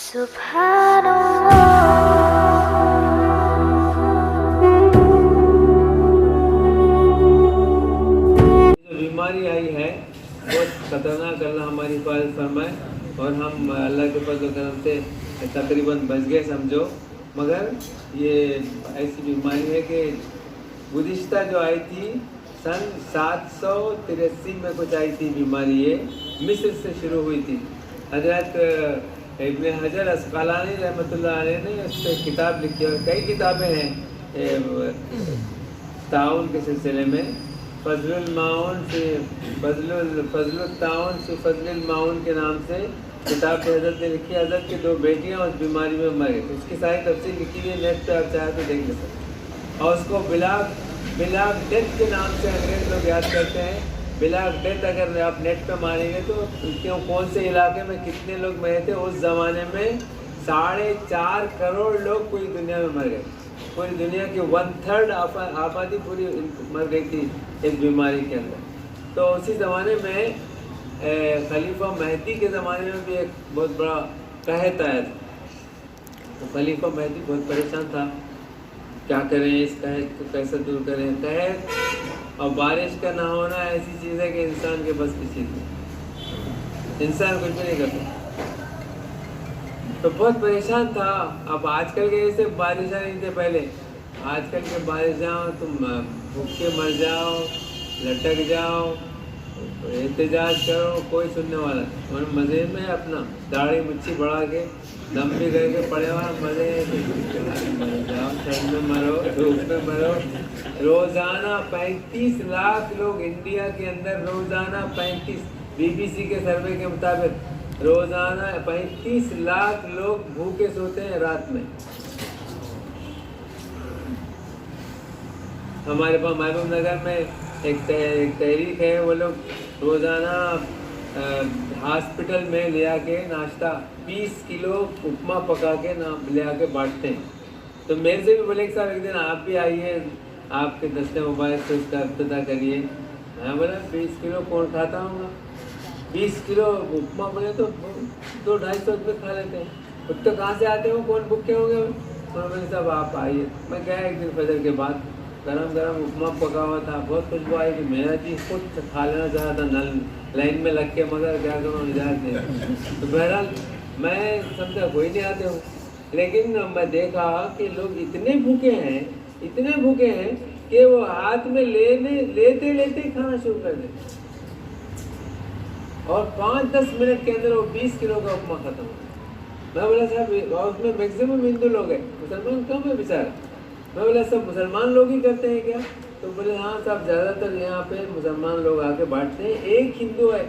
بیماری آئی ہے بہت خطرناک، اللہ ہماری حفاظت فرمائے، اور ہم اللہ کے فضل و کرم سے تقریباً بچ گئے سمجھو. مگر یہ ایسی بیماری ہے کہ گزشتہ جو آئی تھی سن 783 میں کچھ آئی تھی بیماری، یہ مصر سے شروع ہوئی تھی. حضرت ابن حجر اسقلانی رحمۃ اللہ علیہ نے اس پہ کتاب لکھی، اور کئی کتابیں ہیں تعاون کے سلسلے میں. فضل المعاون سے فضل التعاون سے فضل المعاون کے نام سے کتاب پہ حضرت نے لکھی. حضرت کی 2 بیٹیاں اس بیماری میں مر گئی. اس کی ساری تفصیل لکھی ہوئی ہے، نیٹ پہ آپ چاہیں تو دیکھ لے سکتے. اور اس کو بلاک ڈیتھ کے نام سے انگریز لوگ یاد کرتے ہیں. بلاک ڈیتھ اگر آپ نیٹ پہ ماریں گے تو کون سے علاقے میں کتنے لوگ مرے تھے. اس زمانے میں 4.5 کروڑ لوگ پوری دنیا میں مر گئے. پوری دنیا کی 1/3 آبادی پوری مر گئی تھی اس بیماری کے اندر. تو اسی زمانے میں خلیفہ مہدی کے زمانے میں بھی ایک بہت بڑا قحط آیا تھا. تو خلیفہ مہدی بہت پریشان تھا، کیا کریں، اس قحط کو کیسے دور کریں. قحط اور بارش کا نہ ہونا ایسی چیز ہے کہ انسان کے بس کی چیز ہے، انسان کچھ بھی نہیں کر سکتا. تو بہت پریشان تھا. اب آج کل کے جیسے بارشیں نہیں تھے پہلے. آج کل کے بارش جاؤ تم بھوکے مر جاؤ، لٹک جاؤ، احتجاج کرو، کوئی سننے والا. اور مزے میں اپنا داڑھی مچھی بڑھا کے دم بھی کر کے پڑے ہوا مزے جاؤ، ٹھنڈ میں مرو، دھوپ میں مرو. روزانہ 35 لاکھ لوگ انڈیا کے اندر، روزانہ 35، BBC کے سروے کے مطابق روزانہ 35 لاکھ لوگ بھوکے سوتے ہیں رات میں. ہمارے پاس محبوب نگر میں ایک تحریک ہے، وہ لوگ روزانہ ہاسپٹل میں لے آ کے ناشتہ 20 کلو اپما پکا کے لے آ کے بانٹتے ہیں. تو میرے سے بھی بولے کہ صاحب ایک دن آپ بھی آئیے، آپ کے دستے مبارک سے اس کا ابتدا کریے. میں بولا 20 کلو کون کھاتا ہوں گا؟ 20 کلو اپما بولے تو 200-250 روپئے کھا لیتے ہیں. خود تو کہاں سے آتے ہوں، کون بھوکے ہوں گے. انہوں نے صاحب آپ آئیے. میں گیا ایک دن فجر کے بعد، گرم اپما پکا ہوا تھا. بہت خوشبو آئی کہ میرا جی خود کھا لینا چاہا تھا لائن میں لگ کے، مگر کیا کروں اجازت نہیں. تو بہرحال میں سمجھا کوئی نہیں آتے ہوں، لیکن میں دیکھا کہ لوگ اتنے بھوکے ہیں کہ وہ ہاتھ میں لیتے ہی کھانا شروع کر دیتے، اور 5-10 منٹ کے اندر وہ 20 کلو کا اپما ختم ہو. میں بولا صاحب اس میں میکسیمم ہندو لوگ ہیں، مسلمان کم ہے بیچارہ. میں بولا سب مسلمان لوگ ہی کرتے ہیں کیا؟ تو بولے ہاں صاحب زیادہ تر یہاں پہ مسلمان لوگ آ کے بانٹتے ہیں. ایک ہندو ہے،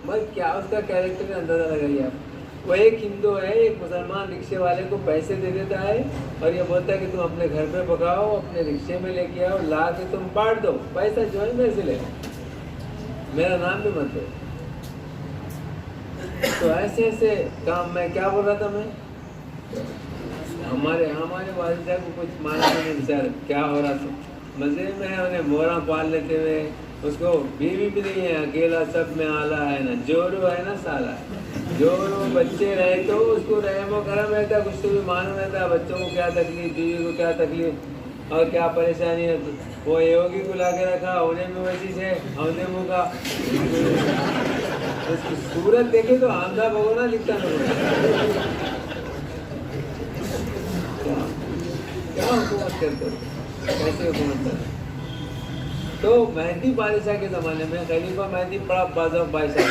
مگر کیا اس کا کیریکٹر کا اندازہ لگائیے آپ. وہ ایک ہندو ہے، ایک مسلمان رکشے والے کو پیسے دے دیتا ہے اور یہ بولتا ہے کہ تم اپنے گھر پہ پکاؤ، اپنے رکشے میں لے کے آؤ، لا کے تم بانٹ دو، پیسہ جو ہے میرے سے لے، میرا نام بھی مت دو. تو ایسے کام. میں کیا بول رہا تھا، میں ہمارے والدہ کو کچھ مانا نہیں بیچارے، کیا ہو رہا تھا مزے میں ہے. انہیں مورا پال لیتے ہوئے، اس کو بیوی بھی نہیں ہے، اکیلا سب میں آلہ ہے نا، جورو ہے نا سالہ. جورو بچے رہے تو اس کو رحم و کرم رہتا، کچھ تو بھی معلوم رہتا بچوں کو کیا تکلیف، بیوی کو کیا تکلیف اور کیا پریشانی ہے. وہ یوگی کو لا کے رکھا، انہیں بھی ویسی سے ہودے منہ کا. اس کی صورت دیکھے تو آمدہ بھگونا لکھتا نہیں. کیا حکومت کرتے ہو، کیسے حکومت کرتے. تو مہدی بادشاہ کے زمانے میں خلیفہ مہدی بڑا بازو بادشاہ.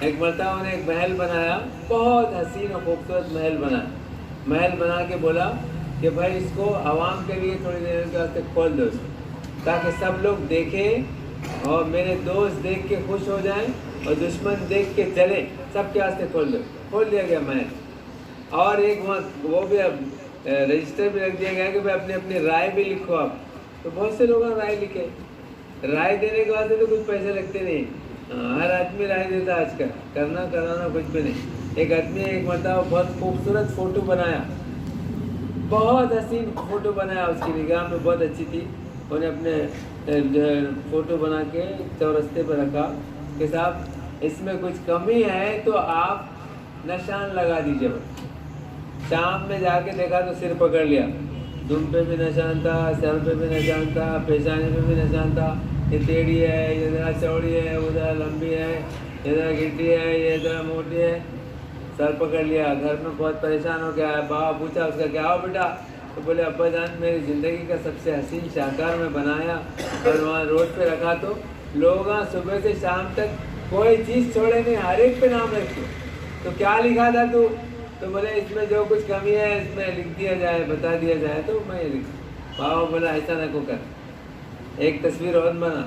ایک مرتبہ انہیں ایک محل بنایا، بہت حسین اور خوبصورت محل بنا کے بولا کہ بھائی اس کو عوام کے لیے تھوڑی دیر کے واسطے کھول دو، تاکہ سب لوگ دیکھیں اور میرے دوست دیکھ کے خوش ہو جائیں اور دشمن دیکھ کے چلیں. سب کے واسطے کھول دیا گیا محل. اور ایک وہ بھی رجسٹر بھی رکھ دیا گیا کہ بھائی اپنی اپنی رائے بھی لکھو آپ. تو بہت سے لوگوں نے رائے لکھے. رائے دینے کے واسطے تو کچھ پیسے لگتے نہیں، ہر آدمی رائے دیتا آج کل، کرانا کچھ بھی نہیں. ایک آدمی ایک مرتبہ بہت خوبصورت فوٹو بنایا، بہت حسین فوٹو بنایا، اس کی نگاہ میں بہت اچھی تھی. انہیں اپنے فوٹو بنا کے چورستے پہ رکھا کہ صاحب اس میں کچھ کمی ہے تو آپ نشان لگا دیجیے. شام میں جا کے دیکھا تو سر پکڑ لیا، دم پہ بھی نشان تھا، سر پہ بھی نشان تھا، پیشانی پہ بھی نشان تھا، یہ ٹیڑھی ہے، یہ ذرا چوڑی ہے، وہ ذرا لمبی ہے، یہ ذرا گڈی ہے، یہ ذرا موٹی ہے، سر پکڑ لیا۔ گھر میں بہت پریشان ہو گیا، بابا پوچھا اس کا کیا ہو بیٹا، تو بولے ابا جان میری زندگی کا سب سے حسین شاہکار میں بنایا اور وہاں روڈ پہ رکھا تو لوگ صبح سے شام تک کوئی چیز چھوڑے نہیں، ہر ایک پہ نام رکھتے، تو کیا لکھا تھا تو بولے اس میں جو کچھ کمی ہے اس میں لکھ دیا جائے، بتا دیا جائے، تو میں لکھ۔ بابا بولا ایسا نہ کو کر، ایک تصویر اور بنا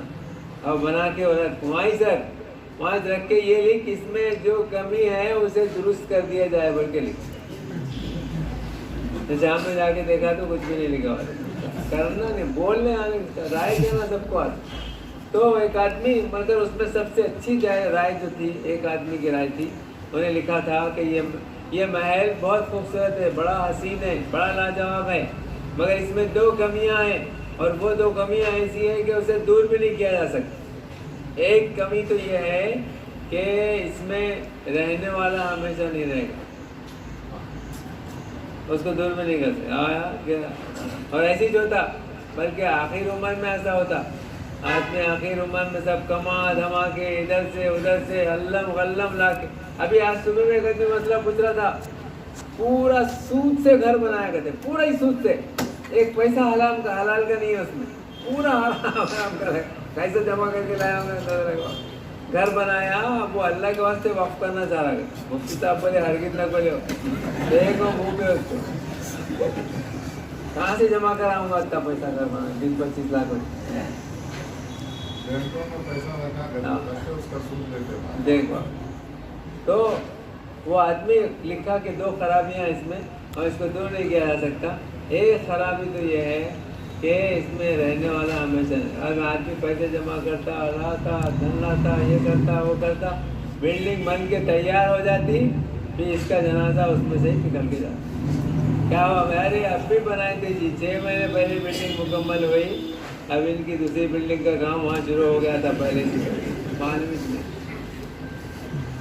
اور بنا کے وہاں رکھ کے یہ لکھ اس میں جو کمی ہے اسے درست کر دیا جائے بول کے لکھ۔ شام میں جا کے دیکھا تو کچھ بھی نہیں لکھا ہوا، کرنا نہیں، بولنے آنے، رائے دینا سب کو آتا۔ تو ایک آدمی، مگر اس میں سب سے اچھی رائے جو تھی، ایک آدمی کی رائے تھی، انہوں نے لکھا تھا کہ یہ محل بہت خوبصورت ہے، بڑا حسین ہے، بڑا لاجواب ہے، مگر اس میں 2 کمیاں ہیں، اور وہ 2 کمیاں ایسی ہیں کہ اسے دور بھی نہیں کیا جا سکتا۔ ایک کمی تو یہ ہے کہ اس میں رہنے والا ہمیشہ نہیں رہے گا، اس کو دور میں نہیں کر سکتے، آیا گیا۔ اور ایسی جو تھا، بلکہ آخر عمر میں ایسا ہوتا، آدمی آخر عمر میں سب کما دھما کے ادھر سے ادھر سے علم غلم لا کے، ابھی آج صبح میں ایک مسئلہ پوچھ رہا تھا، پورا سود سے گھر بنایا کرتے، پورا ہی سود سے، ایک پیسہ حلال کا نہیں ہے اس میں، پورا حرام کا ہے، پیسے جمع کر کے لایا گھر بنایا، اب وہ اللہ کے واسطے وقف کرنا چاہ رہا ہے۔ مفتی صاحب بولے ہرگز نہ بولے، دیکھو منہ پہ اس کو، کہاں سے جمع کراؤں گا اتنا پیسہ گھر بنا، 20-25 لاکھ دیکھو۔ تو وہ آدمی لکھا کہ 2 خرابیاں اس میں، اور اس کو دور نہیں کیا جا سکتا۔ ایک خرابی تو یہ ہے کہ اس میں رہنے والا ہمیشہ نہیں، اگر آدمی پیسے جمع کرتا، لاتا، دھن لاتا، یہ کرتا وہ کرتا، بلڈنگ بن کے تیار ہو جاتی، پھر اس کا جنازہ اس میں سے ہی نکل کے جاتا۔ کیا ہوا میرے اب بھی بنائی تھی جی، 6 مہینے پہلے بلڈنگ مکمل ہوئی، اب ان کی دوسری بلڈنگ کا کام وہاں شروع ہو گیا تھا پہلے سے، معلوم میں۔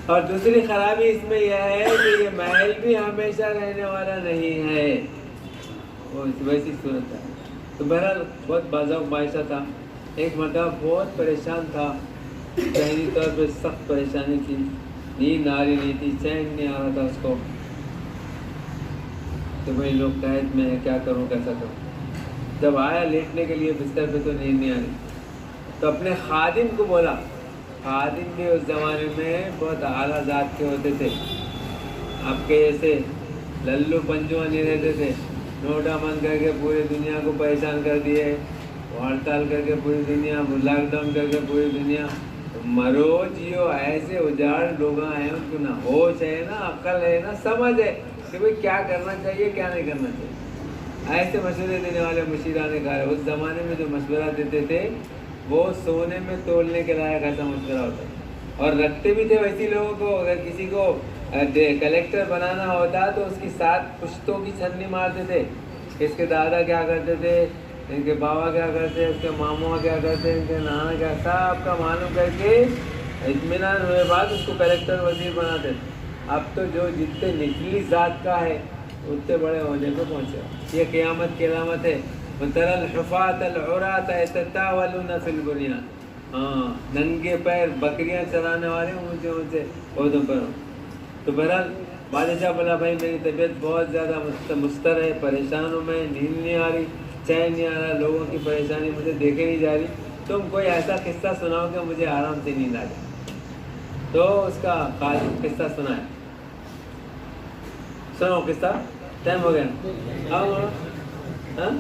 اور دوسری خرابی اس میں یہ ہے کہ یہ محل بھی ہمیشہ رہنے والا نہیں ہے، وہ ویسی صورت ہے۔ تو بہرحال بہت باذوق معاشرہ تھا، ایک مرتبہ بہت پریشان تھا، ذہنی طور پہ سخت پریشانی تھی، نیند آ رہی نہیں تھی، چین نہیں آ رہا تھا اس کو، کہ بھائی لوگ قید میں ہیں، کیا کروں کیسا کروں۔ جب آیا لیٹنے کے لیے بستر پہ تو نیند نہیں آ رہی، تو اپنے خادم کو بولا، خادم بھی اس زمانے میں بہت اعلیٰ ذات کے ہوتے تھے، آپ کے جیسے للو پنجو نہیں رہتے تھے، نوٹا بند کر کے پوری دنیا کو پریشان کر دیے، ہڑتال کر کے پوری دنیا، لاک ڈاؤن کر کے پوری دنیا، مرو جیو، ایسے اجاڑ لوگ ہیں، ان کو نہ ہوش ہے، نہ عقل ہے، نہ سمجھ ہے کہ بھائی کیا کرنا چاہیے کیا نہیں کرنا چاہیے۔ ایسے مشورے دینے والے مشیران کار اس زمانے میں جو مشورہ دیتے تھے وہ سونے میں تولنے کے لائق ایسا مشورہ ہوتا ہے، اور رکھتے بھی تھے ویسی لوگوں کو۔ اگر کسی کو کلیکٹر بنانا ہوتا تو اس کی 7 پشتوں کی چھننی مارتے تھے، اس کے دادا کیا کرتے تھے، ان کے بابا کیا کرتے، اس کے ماموں کیا کرتے، ان کے نانا کیا، سب کا معلوم کر کے اطمینان ہوئے بعد اس کو کلیکٹر وزیر بناتے تھے۔ اب تو جو جتنے نچلی ذات کا ہے اتنے بڑے ہونے کو پہنچے۔ یہ قیامت کی علامت ہے، وَتَرَى الْحُفَاةَ الْعُرَاةَ يَتَطَاوَلُونَ فِي الْبُنْيَانِ، ہاں ننگے پیر بکریاں چرانے والے اونچے اونچے عہدوں پر ہوں۔ تو بہرحال بادشاہ بولا بھائی میری طبیعت بہت زیادہ مستر ہے، پریشان ہوں میں، نیند نہیں آ رہی، چین نہیں آ رہا، لوگوں کی پریشانی مجھے دیکھے نہیں جا رہی، تم کوئی ایسا قصہ سناؤ کہ مجھے آرام سے نیند آ جائے۔ تو اس کا قصہ سنا ہے، سنو قصہ، ٹائم ہو گیا، آؤ ہاں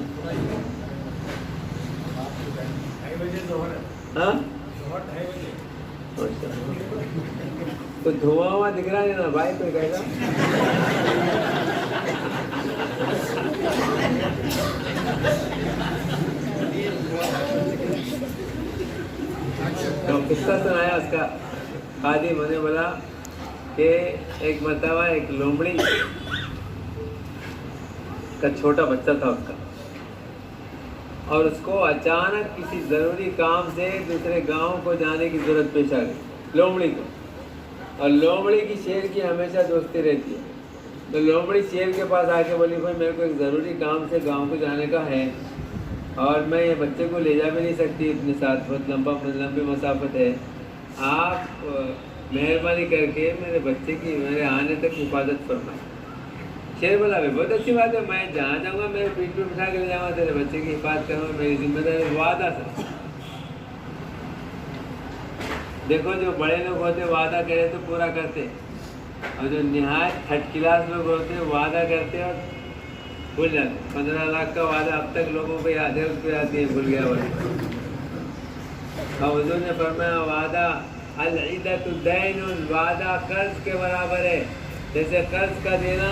ہاں تو دھواں ہوا دکھ رہا ہے نا بھائی، کوئی کہے گا تو قصہ سنایا اس کا خادم نے بولا کہ ایک مرتبہ ایک لومڑی کا چھوٹا بچہ تھا اس کا، اور اس کو اچانک کسی ضروری کام سے دوسرے گاؤں کو جانے کی ضرورت پیش آ گئی لومڑی کو، اور لومڑی کی شیر کی ہمیشہ دوستی رہتی ہے، تو لومڑی شیر کے پاس آ کے بولی بھائی میرے کو ایک ضروری کام سے گاؤں کو جانے کا ہے اور میں یہ بچے کو لے جا بھی نہیں سکتی اپنے ساتھ، بہت لمبی مسافت ہے، آپ مہربانی کر کے میرے بچے کی میرے آنے تک حفاظت فرمائیں۔ شیر بولا بھائی بہت اچھی بات ہے، میں جہاں جاؤں گا میرے پیٹ پہ بٹھا کے لے جاؤں گا، تیرے بچے کی حفاظت کروں گا، میری ذمہ داری، وعدہ سر۔ دیکھو جو بڑے لوگ ہوتے وعدہ کرے تو پورا کرتے، اور جو نہایت تھرڈ کلاس لوگ ہوتے وعدہ کرتے اور بھول جاتے۔ 15 لاکھ کا وعدہ اب تک لوگوں کو یاد ہے، اس کو یاد نہیں بھول گیا وہ۔ اور حضور نے فرمایا وعدہ العدۃ دین، وعدہ قرض کے برابر ہے، جیسے قرض کا دینا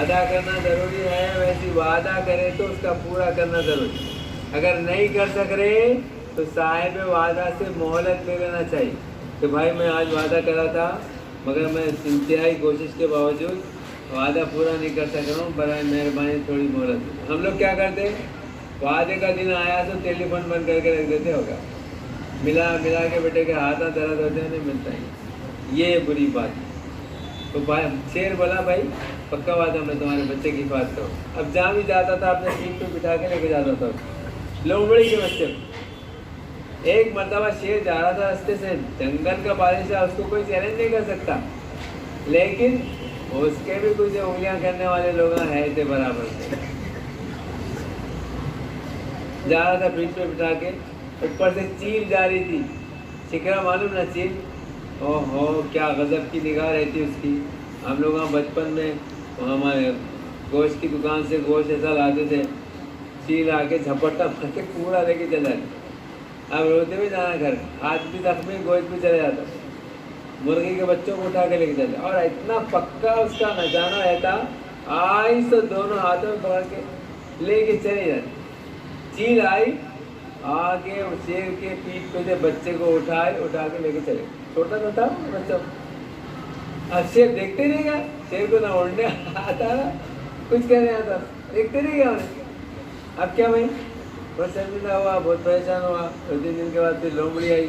ادا کرنا ضروری ہے ویسی وعدہ کرے تو اس کا پورا کرنا ضروری ہے۔ اگر نہیں کر سک رہے تو صاحب وعدہ سے مہلت لے لینا چاہیے کہ بھائی میں آج وعدہ کرا تھا مگر میں انتہائی کوشش کے باوجود وعدہ پورا نہیں کر سک رہا ہوں، برائے مہربانی تھوڑی مہلت۔ ہم لوگ کیا کرتے ہیں، وعدے کا دن آیا تو ٹیلی فون بند کر کے رکھ دیتے، ہوگا ملا کے بیٹے کے ہاتھ درد ہوتے ہیں، نہیں ملتا ہی، یہ بری بات ہے۔ تو شیر بولا بھائی پکا وعدہ میں تمہارے بچے کی حفاظت کروں۔ اب جہاں بھی جاتا تھا اپنے سیٹ پہ بٹھا کے لے کے جاتا تھا لومڑی کے بچے کو۔ ایک مرتبہ شیر جا رہا تھا راستے سے، جنگل کا بادشاہ، اس کو کوئی چیلنج نہیں کر سکتا، لیکن اس کے بھی کچھ انگلیاں کرنے والے لوگ ہیں تھے برابر سے۔ جا رہا تھا پیٹ پہ بٹھا کے، اوپر سے چیل جا رہی تھی، چکرا معلوم نہ چیل، او ہو کیا غضب کی نگاہ رہتی اس کی۔ ہم لوگ وہاں بچپن میں ہمارے گوشت کی دکان سے گوشت ایسا لاتے تھے، چیل آ کے جھپٹا مار کے پورا لے کے چلا جاتا، اب روتے بھی جانا گھر، ہاتھ بھی زخمی، گوشت بھی چلے جاتا، مرغی کے بچوں کو اٹھا کے لے کے چلے، اور اتنا پکا اس کا نہ جانا رہتا، آئی تو دونوں ہاتھوں میں پکڑ کے لے کے چلے جاتے۔ چیل آئی آگے شیر کے پیٹ پہ سے بچے کو اٹھا کے لے کے چلے، چھوٹا سا تھا بچہ۔ اب شیر دیکھتے نہیں گیا، شیر کو نہ اڑنے آتا نا کچھ کہنے آتا، دیکھتے نہیں گیا انہیں۔ اب کیا بھائی بہت شرمندہ ہوا، بہت پریشان ہوا۔ 2-3 دن کے بعد پھر لومڑی آئی،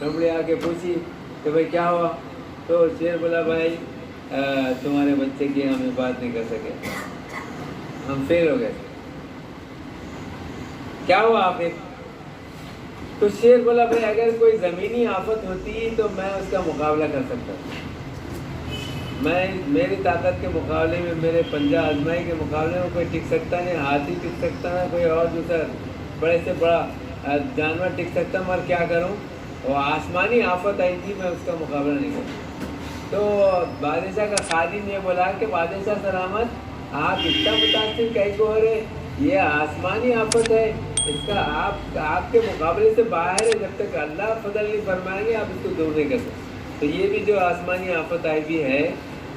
لومڑی آ کے پوچھی کہ بھائی کیا ہوا، تو شیر بولا بھائی تمہارے بچے کی ہم بات نہیں کر سکے، ہم فیل ہو گئے۔ کیا ہوا آخر؟ تو شیر بولا بھائی اگر کوئی زمینی آفت ہوتی تو میں اس کا مقابلہ کر سکتا تھا، میں میری طاقت کے مقابلے میں، میرے پنجہ آزمائی کے مقابلے میں کوئی ٹک سکتا نہیں، ہاتھی ٹک سکتا نہ کوئی اور دوسرا بڑے سے بڑا جانور ٹک سکتا، مگر کیا کروں، وہ آسمانی آفت آئی تھی، میں اس کا مقابلہ نہیں کرتا۔ تو بادشاہ کا خادم یہ بولا کہ بادشاہ سلامت آپ اتنا متاثر کہیں کو ہو رہے، یہ آسمانی آفت ہے، اس کا آپ کے مقابلے سے باہر ہے، جب تک اللہ فضل نہیں فرمائیں گے آپ اس کو دور نہیں کر سکتے۔ تو یہ بھی جو آسمانی آفت آئی بھی ہے،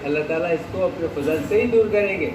اللہ تعالیٰ اس کو اپنے فضل سے ہی دور کریں گے۔